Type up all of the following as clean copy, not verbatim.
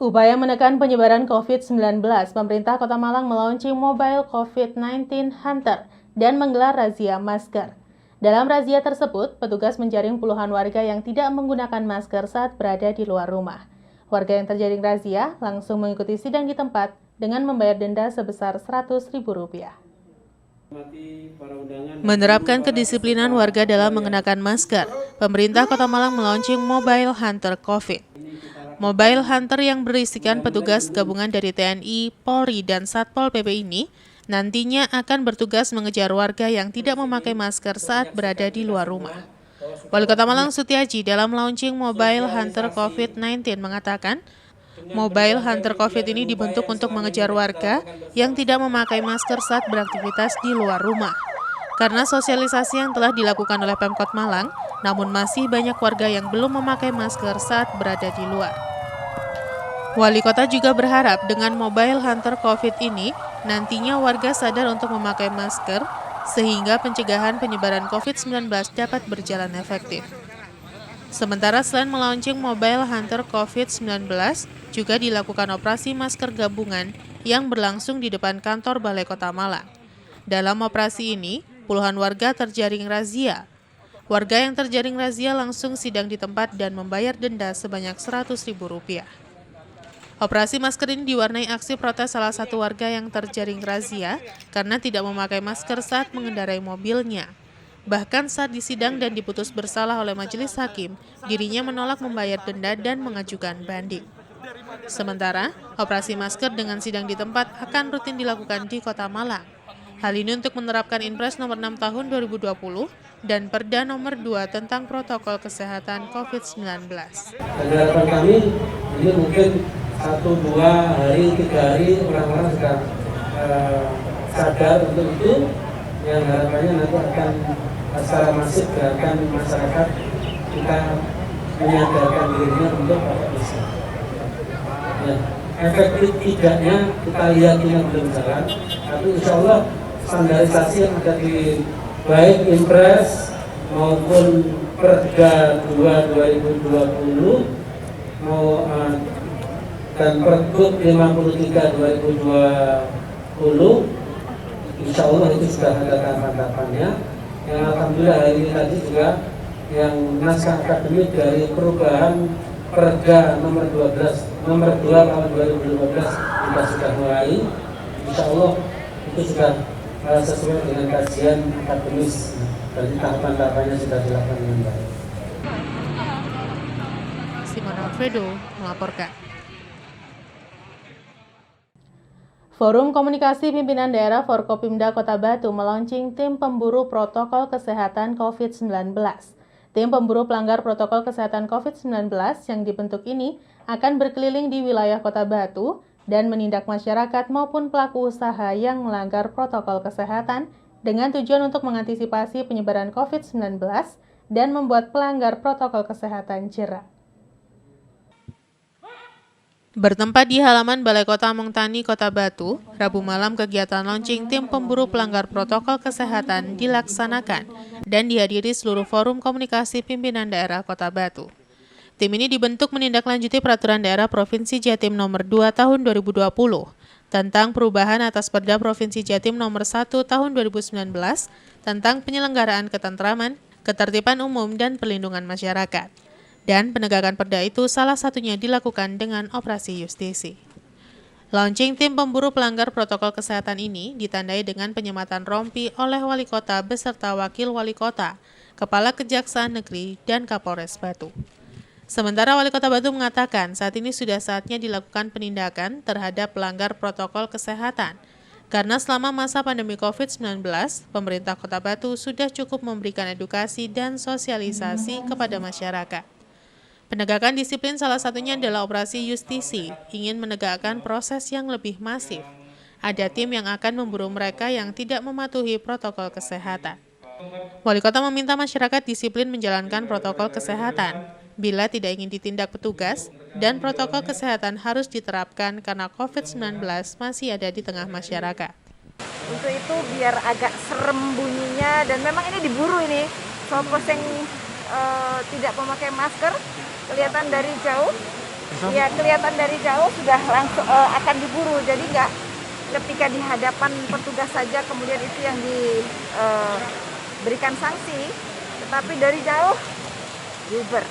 Upaya menekan penyebaran COVID-19, pemerintah Kota Malang melaunching Mobile COVID-19 Hunter dan menggelar razia masker. Dalam razia tersebut, petugas menjaring puluhan warga yang tidak menggunakan masker saat berada di luar rumah. Warga yang terjaring razia langsung mengikuti sidang di tempat dengan membayar denda sebesar Rp100.000. Menerapkan kedisiplinan warga dalam mengenakan masker, pemerintah Kota Malang melaunching Mobile Hunter COVID. Mobile Hunter yang berisikan petugas gabungan dari TNI, Polri, dan Satpol PP ini nantinya akan bertugas mengejar warga yang tidak memakai masker saat berada di luar rumah. Wali Kota Malang Sutiaji dalam launching Mobile Hunter COVID-19 mengatakan, Mobile Hunter COVID ini dibentuk untuk mengejar warga yang tidak memakai masker saat beraktivitas di luar rumah. Karena sosialisasi yang telah dilakukan oleh Pemkot Malang, namun masih banyak warga yang belum memakai masker saat berada di luar. Wali Kota juga berharap dengan Mobile Hunter COVID ini, nantinya warga sadar untuk memakai masker, sehingga pencegahan penyebaran COVID-19 dapat berjalan efektif. Sementara selain melaunching Mobile Hunter COVID-19, juga dilakukan operasi masker gabungan yang berlangsung di depan kantor Balai Kota Malang. Dalam operasi ini, puluhan warga terjaring razia. Warga yang terjaring razia langsung sidang di tempat dan membayar denda sebanyak Rp100.000. Operasi masker ini diwarnai aksi protes salah satu warga yang terjaring razia karena tidak memakai masker saat mengendarai mobilnya. Bahkan saat disidang dan diputus bersalah oleh majelis hakim, dirinya menolak membayar denda dan mengajukan banding. Sementara, operasi masker dengan sidang di tempat akan rutin dilakukan di Kota Malang. Hal ini untuk menerapkan Inpres nomor 6 tahun 2020 dan Perda nomor 2 tentang protokol kesehatan COVID-19. Harapan kami ini mungkin 1, 2 hari, 3 hari orang-orang sudah sadar untuk itu, yang harapannya nanti akan secara masif gerakan masyarakat kita menyadarkan dirinya untuk pakai masker. Ya, efektif tidaknya kita lihat ini belum jalan, tapi insya Allah standarisasi yang ada di baik Inpres maupun Perda 2 2020 dan Pergub 53 2020, insya Allah itu sudah ada tahapan-tahapannya. Yang alhamdulillah hari ini tadi juga yang naskah akademik dari perubahan Perda nomor 2 tahun 2015 kita sudah mulai. Insya Allah itu sudah sesuai dengan kajian akademis, jadi tahapan-tahapannya sudah dilakukan dengan baik. Simon Alfredo melaporkan. Forum Komunikasi Pimpinan Daerah Forkopimda Kota Batu melaunching tim pemburu protokol kesehatan COVID-19. Tim pemburu pelanggar protokol kesehatan COVID-19 yang dibentuk ini akan berkeliling di wilayah Kota Batu dan menindak masyarakat maupun pelaku usaha yang melanggar protokol kesehatan dengan tujuan untuk mengantisipasi penyebaran COVID-19 dan membuat pelanggar protokol kesehatan jera. Bertempat di halaman Balai Kota Mongtani, Kota Batu, Rabu malam kegiatan launching tim pemburu pelanggar protokol kesehatan dilaksanakan dan dihadiri seluruh forum komunikasi pimpinan daerah Kota Batu. Tim ini dibentuk menindaklanjuti Peraturan Daerah Provinsi Jatim Nomor 2 Tahun 2020 tentang perubahan atas Perda Provinsi Jatim Nomor 1 Tahun 2019 tentang penyelenggaraan ketentraman, ketertiban umum, dan perlindungan masyarakat. Dan penegakan perda itu salah satunya dilakukan dengan operasi justisi. Launching tim pemburu pelanggar protokol kesehatan ini ditandai dengan penyematan rompi oleh Wali Kota beserta Wakil Wali Kota, Kepala Kejaksaan Negeri, dan Kapolres Batu. Sementara Wali Kota Batu mengatakan saat ini sudah saatnya dilakukan penindakan terhadap pelanggar protokol kesehatan, karena selama masa pandemi COVID-19, pemerintah Kota Batu sudah cukup memberikan edukasi dan sosialisasi kepada masyarakat. Penegakan disiplin salah satunya adalah operasi justisi, ingin menegakkan proses yang lebih masif. Ada tim yang akan memburu mereka yang tidak mematuhi protokol kesehatan. Wali Kota meminta masyarakat disiplin menjalankan protokol kesehatan. Bila tidak ingin ditindak petugas, dan protokol kesehatan harus diterapkan karena COVID-19 masih ada di tengah masyarakat. Untuk itu biar agak serem bunyinya, dan memang ini diburu ini. Sopos yang tidak memakai masker kelihatan dari jauh, Iya, kelihatan dari jauh sudah langsung akan diburu. Jadi nggak ketika di hadapan petugas saja kemudian itu yang diberikan sanksi, tetapi dari jauh bubar.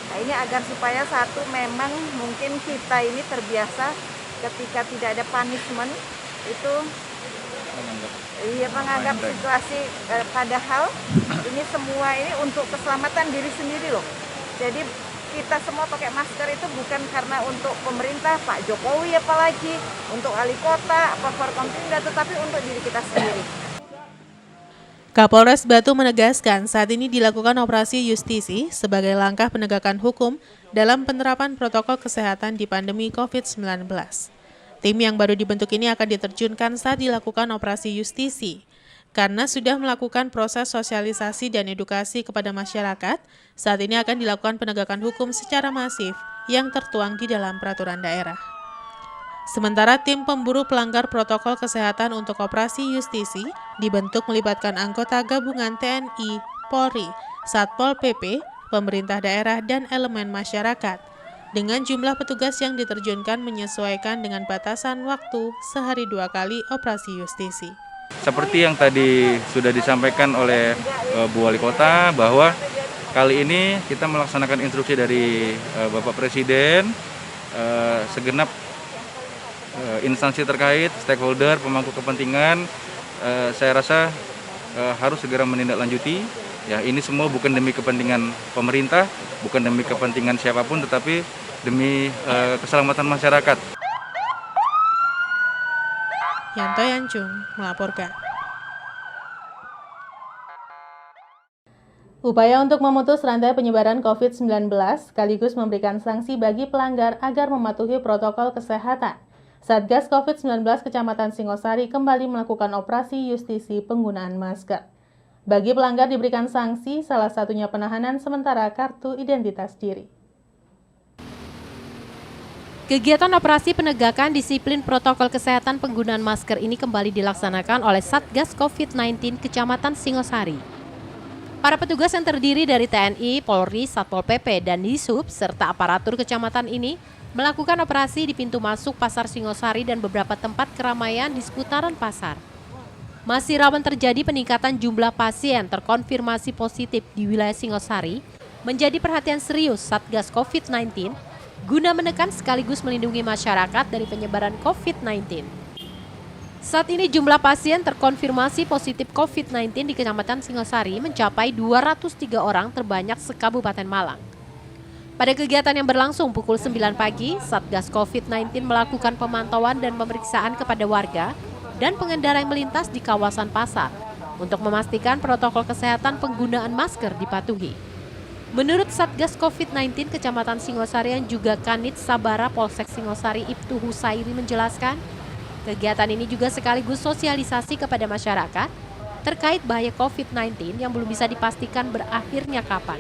Nah, ini agar supaya satu memang mungkin kita ini terbiasa ketika tidak ada punishment itu menganggap situasi padahal ini semua ini untuk keselamatan diri sendiri loh. Jadi kita semua pakai masker itu bukan karena untuk pemerintah, Pak Jokowi apalagi, untuk wali kota, apa Forkompimda, tetapi untuk diri kita sendiri. Kapolres Batu menegaskan saat ini dilakukan operasi justisi sebagai langkah penegakan hukum dalam penerapan protokol kesehatan di pandemi COVID-19. Tim yang baru dibentuk ini akan diterjunkan saat dilakukan operasi justisi. Karena sudah melakukan proses sosialisasi dan edukasi kepada masyarakat, saat ini akan dilakukan penegakan hukum secara masif yang tertuang di dalam peraturan daerah. Sementara tim pemburu pelanggar protokol kesehatan untuk operasi justisi dibentuk melibatkan anggota gabungan TNI, Polri, Satpol PP, pemerintah daerah, dan elemen masyarakat. Dengan jumlah petugas yang diterjunkan menyesuaikan dengan batasan waktu sehari 2 kali operasi justisi. Seperti yang tadi sudah disampaikan oleh Bu Wali Kota bahwa kali ini kita melaksanakan instruksi dari Bapak Presiden, segenap instansi terkait, stakeholder, pemangku kepentingan, saya rasa harus segera menindaklanjuti. Ya, ini semua bukan demi kepentingan pemerintah, bukan demi kepentingan siapapun, tetapi demi keselamatan masyarakat. Yanto Yancung melaporkan. Upaya untuk memutus rantai penyebaran COVID-19 sekaligus memberikan sanksi bagi pelanggar agar mematuhi protokol kesehatan. Satgas COVID-19 Kecamatan Singosari kembali melakukan operasi justisi penggunaan masker. Bagi pelanggar diberikan sanksi, salah satunya penahanan sementara kartu identitas diri. Kegiatan operasi penegakan disiplin protokol kesehatan penggunaan masker ini kembali dilaksanakan oleh Satgas COVID-19 Kecamatan Singosari. Para petugas yang terdiri dari TNI, Polri, Satpol PP, dan Dishub, serta aparatur kecamatan ini melakukan operasi di pintu masuk Pasar Singosari dan beberapa tempat keramaian di seputaran pasar. Masih rawan terjadi peningkatan jumlah pasien terkonfirmasi positif di wilayah Singosari, menjadi perhatian serius Satgas COVID-19 guna menekan sekaligus melindungi masyarakat dari penyebaran COVID-19. Saat ini jumlah pasien terkonfirmasi positif COVID-19 di Kecamatan Singosari mencapai 203 orang terbanyak se-Kabupaten Malang. Pada kegiatan yang berlangsung pukul 9 pagi, Satgas COVID-19 melakukan pemantauan dan pemeriksaan kepada warga dan pengendara yang melintas di kawasan pasar untuk memastikan protokol kesehatan penggunaan masker dipatuhi. Menurut Satgas COVID-19 Kecamatan Singosari yang juga Kanit Sabara Polsek Singosari Ibtu Husairi menjelaskan, kegiatan ini juga sekaligus sosialisasi kepada masyarakat terkait bahaya COVID-19 yang belum bisa dipastikan berakhirnya kapan.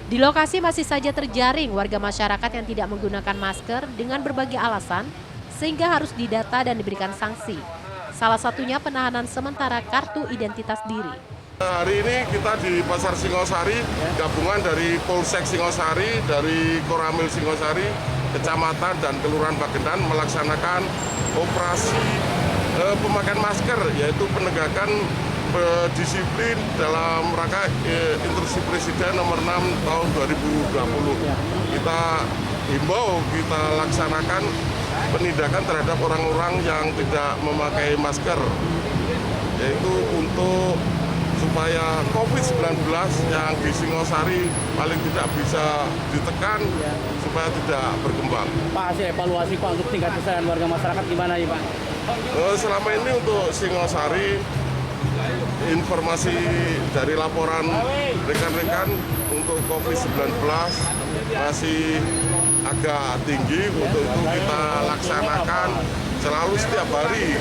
Di lokasi masih saja terjaring warga masyarakat yang tidak menggunakan masker dengan berbagai alasan sehingga harus didata dan diberikan sanksi. Salah satunya penahanan sementara kartu identitas diri. Hari ini kita di Pasar Singosari, gabungan dari Polsek Singosari, dari Koramil Singosari, Kecamatan dan Kelurahan Bagendan melaksanakan operasi pemakaian masker, yaitu penegakan disiplin dalam rangka instruksi Presiden nomor 6 tahun 2020. Kita himbau, kita laksanakan penindakan terhadap orang-orang yang tidak memakai masker, yaitu untuk supaya COVID-19 yang di Singosari paling tidak bisa ditekan supaya tidak berkembang. Pak, hasil evaluasi Pak untuk tingkat kesadaran warga masyarakat gimana ya Pak? Selama ini untuk Singosari, informasi dari laporan rekan-rekan untuk COVID-19 masih agak tinggi. Untuk itu kita laksanakan selalu setiap hari,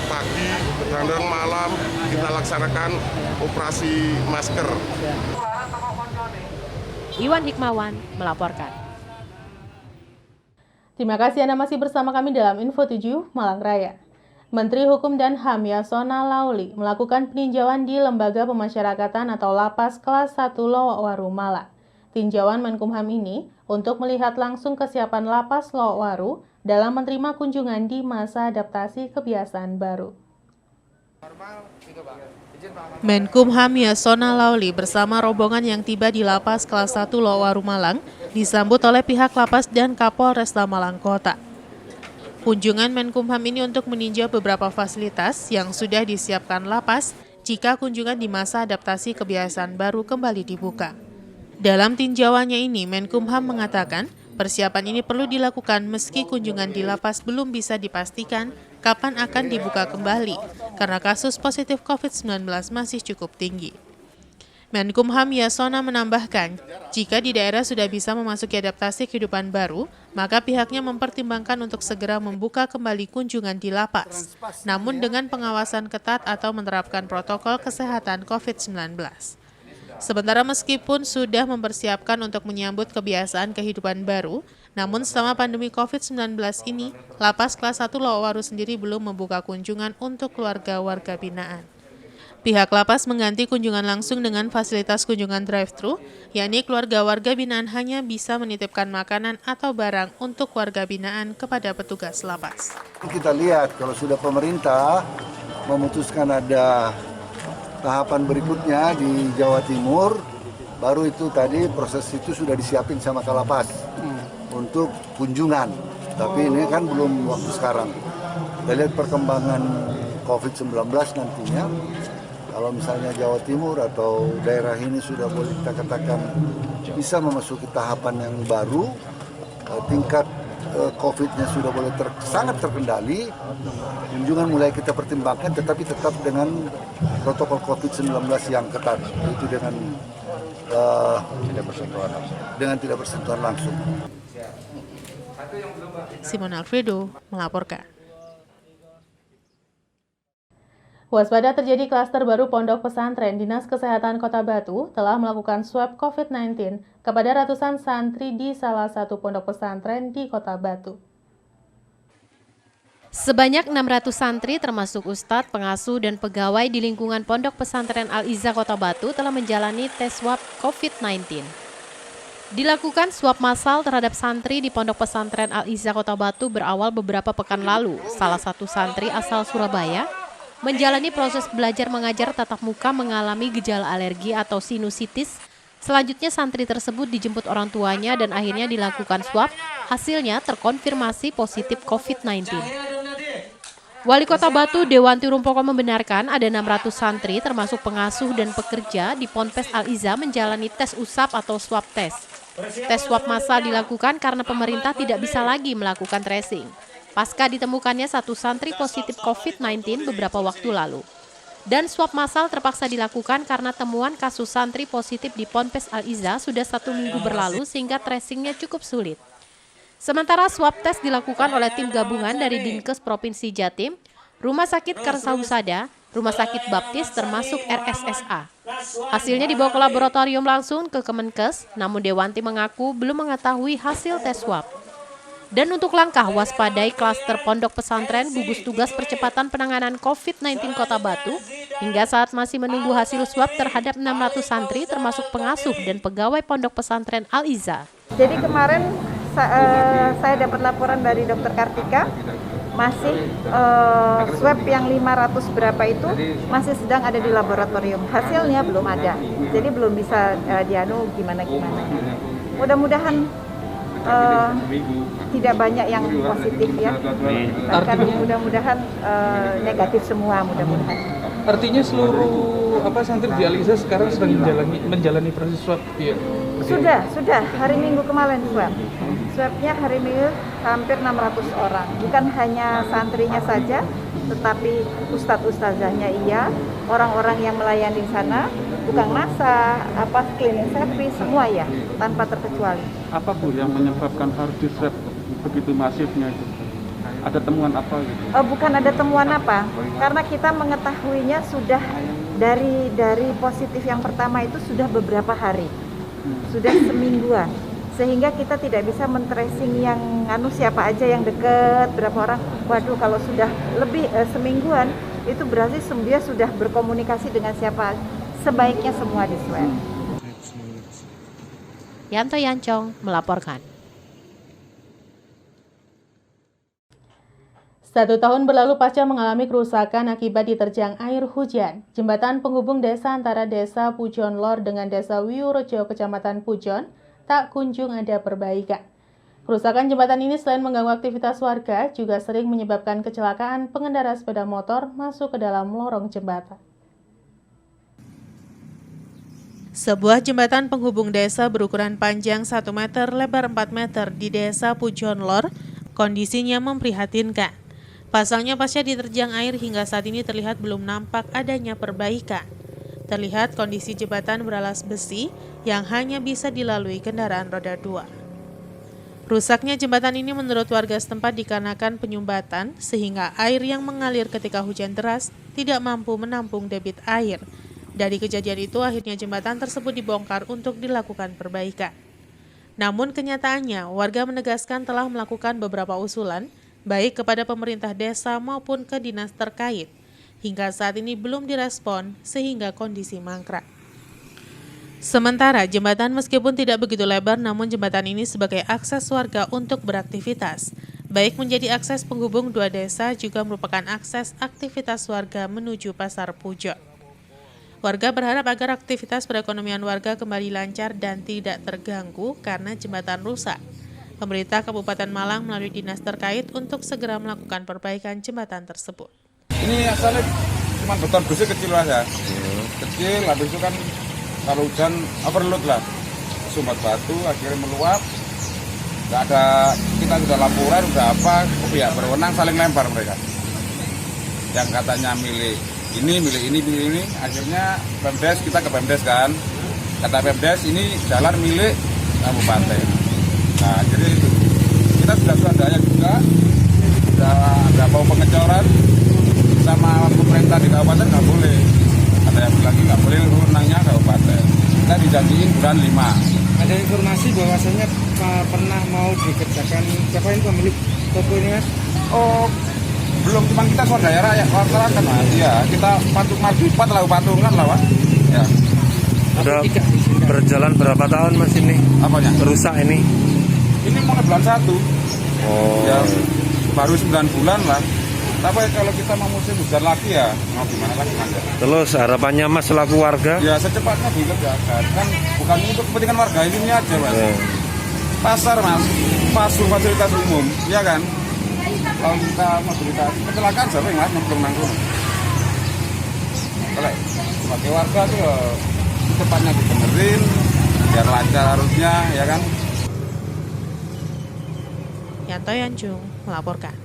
pagi dan malam kita laksanakan operasi masker. Iwan Hikmawan melaporkan. Terima kasih Anda masih bersama kami dalam Info 7 Malang Raya. Menteri Hukum dan HAM Yasona Lauli melakukan peninjauan di Lembaga Pemasyarakatan atau Lapas Kelas 1 Lowaru Malang. Tinjauan Menkumham ini untuk melihat langsung kesiapan Lapas Lowaru dalam menerima kunjungan di masa adaptasi kebiasaan baru. Menkumham Yasona Lauli bersama rombongan yang tiba di Lapas Kelas 1 Lowaru Malang disambut oleh pihak Lapas dan Kapolresta Malang Kota. Kunjungan Menkumham ini untuk meninjau beberapa fasilitas yang sudah disiapkan Lapas jika kunjungan di masa adaptasi kebiasaan baru kembali dibuka. Dalam tinjauannya ini, Menkumham mengatakan persiapan ini perlu dilakukan meski kunjungan di lapas belum bisa dipastikan kapan akan dibuka kembali karena kasus positif COVID-19 masih cukup tinggi. Menkumham Yasona menambahkan, jika di daerah sudah bisa memasuki adaptasi kehidupan baru, maka pihaknya mempertimbangkan untuk segera membuka kembali kunjungan di lapas, namun dengan pengawasan ketat atau menerapkan protokol kesehatan COVID-19. Sementara meskipun sudah mempersiapkan untuk menyambut kebiasaan kehidupan baru, namun selama pandemi COVID-19 ini, Lapas Kelas 1 Lowaru sendiri belum membuka kunjungan untuk keluarga warga binaan. Pihak lapas mengganti kunjungan langsung dengan fasilitas kunjungan drive-thru, yakni keluarga warga binaan hanya bisa menitipkan makanan atau barang untuk warga binaan kepada petugas lapas. Kita lihat kalau sudah pemerintah memutuskan ada tahapan berikutnya di Jawa Timur, baru itu tadi proses itu sudah disiapin sama Kalapas untuk kunjungan. Tapi ini kan belum waktu sekarang. Kita lihat perkembangan COVID-19 nantinya. Kalau misalnya Jawa Timur atau daerah ini sudah boleh kita katakan bisa memasuki tahapan yang baru, tingkat COVID-nya sudah boleh sangat terkendali, kunjungan mulai kita pertimbangkan, tetapi tetap dengan protokol COVID-19 yang ketat, itu dengan tidak bersentuhan langsung. Simon Alfredo melaporkan. Waspada terjadi klaster baru Pondok Pesantren, Dinas Kesehatan Kota Batu telah melakukan swab COVID-19 kepada ratusan santri di salah satu pondok pesantren di Kota Batu. Sebanyak 600 santri termasuk ustadz, pengasuh, dan pegawai di lingkungan Pondok Pesantren Al-Izzah Kota Batu telah menjalani tes swab COVID-19. Dilakukan swab massal terhadap santri di Pondok Pesantren Al-Izzah Kota Batu berawal beberapa pekan lalu. Salah satu santri asal Surabaya menjalani proses belajar mengajar tatap muka mengalami gejala alergi atau sinusitis. Selanjutnya santri tersebut dijemput orang tuanya dan akhirnya dilakukan swab. Hasilnya terkonfirmasi positif COVID-19. Wali Kota Batu Dewanti Rumpoko membenarkan ada 600 santri termasuk pengasuh dan pekerja di Ponpes Al-Izzah menjalani tes usap atau swab test. Tes swab massal dilakukan karena pemerintah tidak bisa lagi melakukan tracing. Pasca ditemukannya satu santri positif COVID-19 beberapa waktu lalu. Dan swab massal terpaksa dilakukan karena temuan kasus santri positif di Ponpes Al-Izzah sudah 1 minggu berlalu sehingga tracingnya cukup sulit. Sementara swab test dilakukan oleh tim gabungan dari Dinkes Provinsi Jatim, Rumah Sakit Karsahusada, Rumah Sakit Baptis termasuk RSSA. Hasilnya dibawa ke laboratorium langsung ke Kemenkes, namun Dewanti mengaku belum mengetahui hasil tes swab. Dan untuk langkah waspadai klaster pondok pesantren, gugus tugas percepatan penanganan COVID-19 Kota Batu hingga saat masih menunggu hasil swab terhadap 600 santri termasuk pengasuh dan pegawai pondok pesantren Al-Izzah. Jadi kemarin saya dapat laporan dari Dr. Kartika, masih swab yang 500 berapa itu masih sedang ada di laboratorium. Hasilnya belum ada, jadi belum bisa gimana. Mudah-mudahan tidak banyak yang positif ya, bahkan mudah-mudahan negatif semua mudah-mudahan. Artinya seluruh santri di Al-Izzah sekarang sedang menjalani proses swab ya? Sudah hari Minggu kemarin swabnya hari Minggu hampir 600 orang, bukan hanya santrinya saja, tetapi ustadz-ustazahnya iya, orang-orang yang melayani di sana, tukang masak, cleaning service, semua ya, tanpa terkecuali. Apa Bu yang menyebabkan harus di swab begitu masifnya itu? Ada temuan apa gitu? Bukan ada temuan apa, karena kita mengetahuinya sudah dari positif yang pertama itu sudah beberapa hari, sudah semingguan. Sehingga kita tidak bisa men-tracing yang siapa aja yang dekat, berapa orang. Waduh, kalau sudah lebih semingguan, itu berarti dia sudah berkomunikasi dengan siapa. Sebaiknya semua di swab. Yanto Yancong melaporkan. 1 tahun berlalu pasca mengalami kerusakan akibat diterjang air hujan, jembatan penghubung desa antara Desa Pujon Lor dengan Desa Wiurejo, Kecamatan Pujon, tak kunjung ada perbaikan. Kerusakan jembatan ini selain mengganggu aktivitas warga, juga sering menyebabkan kecelakaan pengendara sepeda motor masuk ke dalam lorong jembatan. Sebuah jembatan penghubung desa berukuran panjang 1 meter, lebar 4 meter di Desa Pujon Lor, kondisinya memprihatinkan. Pasalnya pasca diterjang air hingga saat ini terlihat belum nampak adanya perbaikan. Terlihat kondisi jembatan beralas besi yang hanya bisa dilalui kendaraan roda 2. Rusaknya jembatan ini menurut warga setempat dikarenakan penyumbatan sehingga air yang mengalir ketika hujan deras tidak mampu menampung debit air. Dari kejadian itu akhirnya jembatan tersebut dibongkar untuk dilakukan perbaikan. Namun kenyataannya warga menegaskan telah melakukan beberapa usulan baik kepada pemerintah desa maupun ke dinas terkait. Hingga saat ini belum direspon sehingga kondisi mangkrak. Sementara jembatan meskipun tidak begitu lebar namun jembatan ini sebagai akses warga untuk beraktivitas. Baik menjadi akses penghubung dua desa juga merupakan akses aktivitas warga menuju Pasar Pujon. Warga berharap agar aktivitas perekonomian warga kembali lancar dan tidak terganggu karena jembatan rusak. Pemerintah Kabupaten Malang melalui dinas terkait untuk segera melakukan perbaikan jembatan tersebut. Ini asalnya cuma beton besi kecil aja. Kecil, habis itu kan kalau hujan overload lah. Sumbat batu akhirnya meluap. Nggak ada, kita sudah laporan, sudah apa, pihak berwenang saling lempar mereka. Yang katanya milik ini, akhirnya Pemdes, kita ke Pemdes kan. Kata Pemdes ini jalan milik kabupaten. Nah, jadi kita sudah swadaya juga, sudah ada mau pengecoran sama pemerintah di kabupaten nggak boleh. Ada yang bilang nggak boleh wewenangnya kabupaten. Kita dijanjiin bulan 5. Ada informasi bahwasanya pernah mau dikerjakan, siapa ini pemilik toko ini mas? Oh, belum, cuma kita swadaya rakyat, masyarakat mas. Ya, kita patungan lah, Pak. Ya. Udah berjalan berapa tahun mas ini? Apanya? Rusak ini? Ini mulai bulan 1. Oh. Ya, baru 9 bulan lah. Tapi kalau kita mau musim hujan lagi ya, mau gimana lagi mas? Terus harapannya mas selaku warga? Ya secepatnya dikerjakan. Kan bukan untuk kepentingan warga ini aja mas. Pasar mas, fasilitas umum, ya kan? Kalau kita mobilitas, kecelakaan siapa yang mas nanggung? Kalau sebagai warga tuh secepatnya dibenerin, biar lancar harusnya, ya kan? Yanto Yancong melaporkan.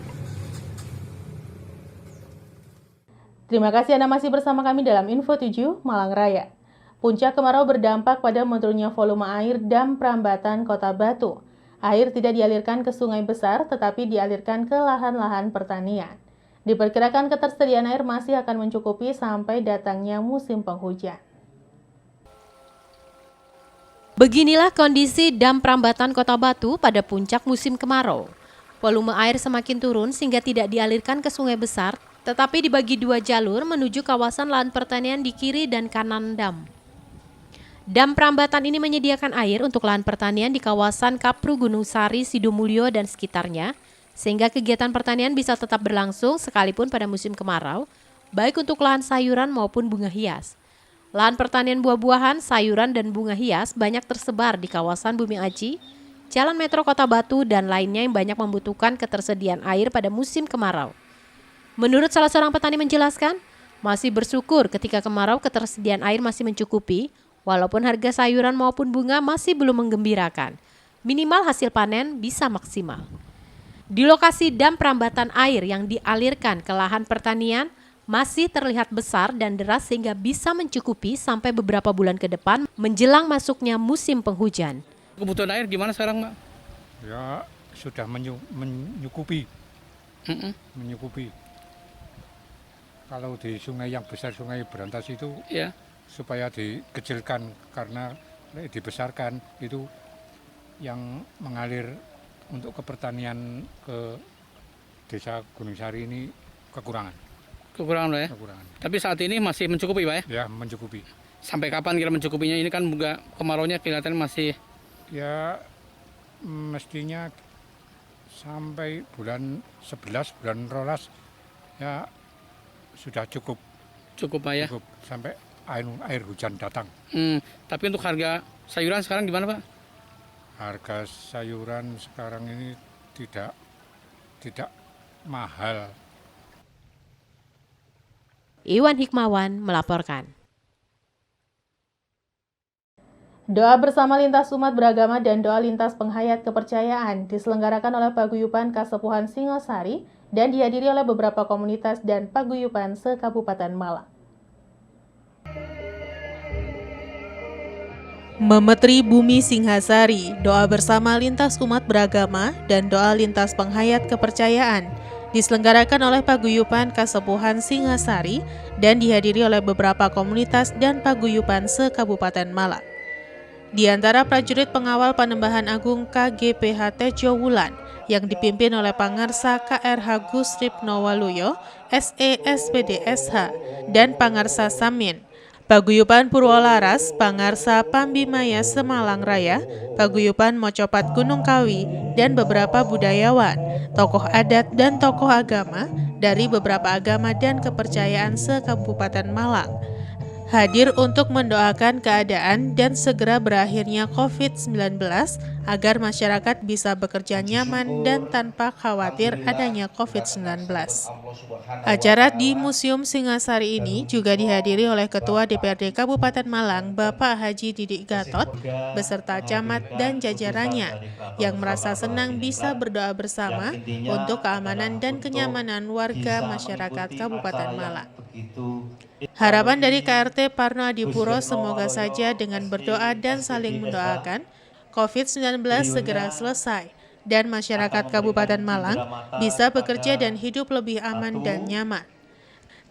Terima kasih Anda masih bersama kami dalam Info 7 Malang Raya. Puncak kemarau berdampak pada menurunnya volume air dam Prambatan Kota Batu. Air tidak dialirkan ke sungai besar tetapi dialirkan ke lahan-lahan pertanian. Diperkirakan ketersediaan air masih akan mencukupi sampai datangnya musim penghujan. Beginilah kondisi dam Prambatan Kota Batu pada puncak musim kemarau. Volume air semakin turun sehingga tidak dialirkan ke sungai besar, tetapi dibagi 2 jalur menuju kawasan lahan pertanian di kiri dan kanan dam. Dam Prambatan ini menyediakan air untuk lahan pertanian di kawasan Kapru, Gunung Sari, Sidomulyo, dan sekitarnya, sehingga kegiatan pertanian bisa tetap berlangsung sekalipun pada musim kemarau, baik untuk lahan sayuran maupun bunga hias. Lahan pertanian buah-buahan, sayuran, dan bunga hias banyak tersebar di kawasan Bumi Aji, Jalan Metro Kota Batu, dan lainnya yang banyak membutuhkan ketersediaan air pada musim kemarau. Menurut salah seorang petani menjelaskan, masih bersyukur ketika kemarau ketersediaan air masih mencukupi, walaupun harga sayuran maupun bunga masih belum menggembirakan. Minimal hasil panen bisa maksimal. Di lokasi dam Prambatan air yang dialirkan ke lahan pertanian, masih terlihat besar dan deras sehingga bisa mencukupi sampai beberapa bulan ke depan menjelang masuknya musim penghujan. Kebutuhan air gimana sekarang, Mbak? Ya sudah menyukupi. Menyukupi. Kalau di sungai yang besar, sungai Berantas itu, Ya. supaya dikecilkan karena dibesarkan itu yang mengalir untuk ke pertanian ke desa Gunung Sari ini kekurangan. Kekurangan loh ya? Kekurangan. Tapi saat ini masih mencukupi Pak ya? Ya mencukupi. Sampai kapan kira mencukupinya? Ini kan juga kemaraunya kelihatan masih Ya mestinya sampai bulan 11, bulan 12 ya sudah cukup. Cukup Pak ya? Cukup sampai air hujan datang. Tapi untuk harga sayuran sekarang gimana Pak? Harga sayuran sekarang ini tidak mahal. Iwan Hikmawan melaporkan. Doa bersama lintas umat beragama dan doa lintas penghayat kepercayaan diselenggarakan oleh Paguyuban Kasepuhan Singosari dan dihadiri oleh beberapa komunitas dan paguyuban se-Kabupaten Malang. Memetri Bumi Singhasari, doa bersama lintas umat beragama dan doa lintas penghayat kepercayaan diselenggarakan oleh Paguyuban Kasepuhan Singhasari dan dihadiri oleh beberapa komunitas dan paguyuban se-Kabupaten Malang. Di antara prajurit pengawal Panembahan Agung KGPH Tejo Wulan yang dipimpin oleh Pangarsa KRH Gusripno Waluyo, SE SPD SH, dan Pangarsa Samin, Paguyuban Purwolaras, Pangarsa Pambimaya Semalang Raya, Paguyuban Mocopat Gunung Kawi, dan beberapa budayawan, tokoh adat dan tokoh agama dari beberapa agama dan kepercayaan se-Kabupaten Malang hadir untuk mendoakan keadaan dan segera berakhirnya COVID-19 agar masyarakat bisa bekerja nyaman dan tanpa khawatir adanya COVID-19. Acara di Museum Singhasari ini juga dihadiri oleh Ketua DPRD Kabupaten Malang, Bapak Haji Didik Gatot, beserta camat dan jajarannya yang merasa senang bisa berdoa bersama untuk keamanan dan kenyamanan warga masyarakat Kabupaten Malang. Harapan dari KRT Parno Adipuro semoga saja dengan berdoa dan saling mendoakan, COVID-19 segera selesai dan masyarakat Kabupaten Malang bisa bekerja dan hidup lebih aman dan nyaman.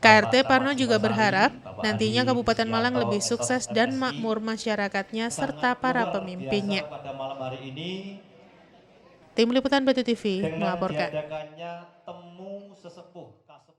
KRT Parno juga berharap nantinya Kabupaten Malang lebih sukses dan makmur masyarakatnya serta para pemimpinnya. Tim Liputan BTV melaporkan.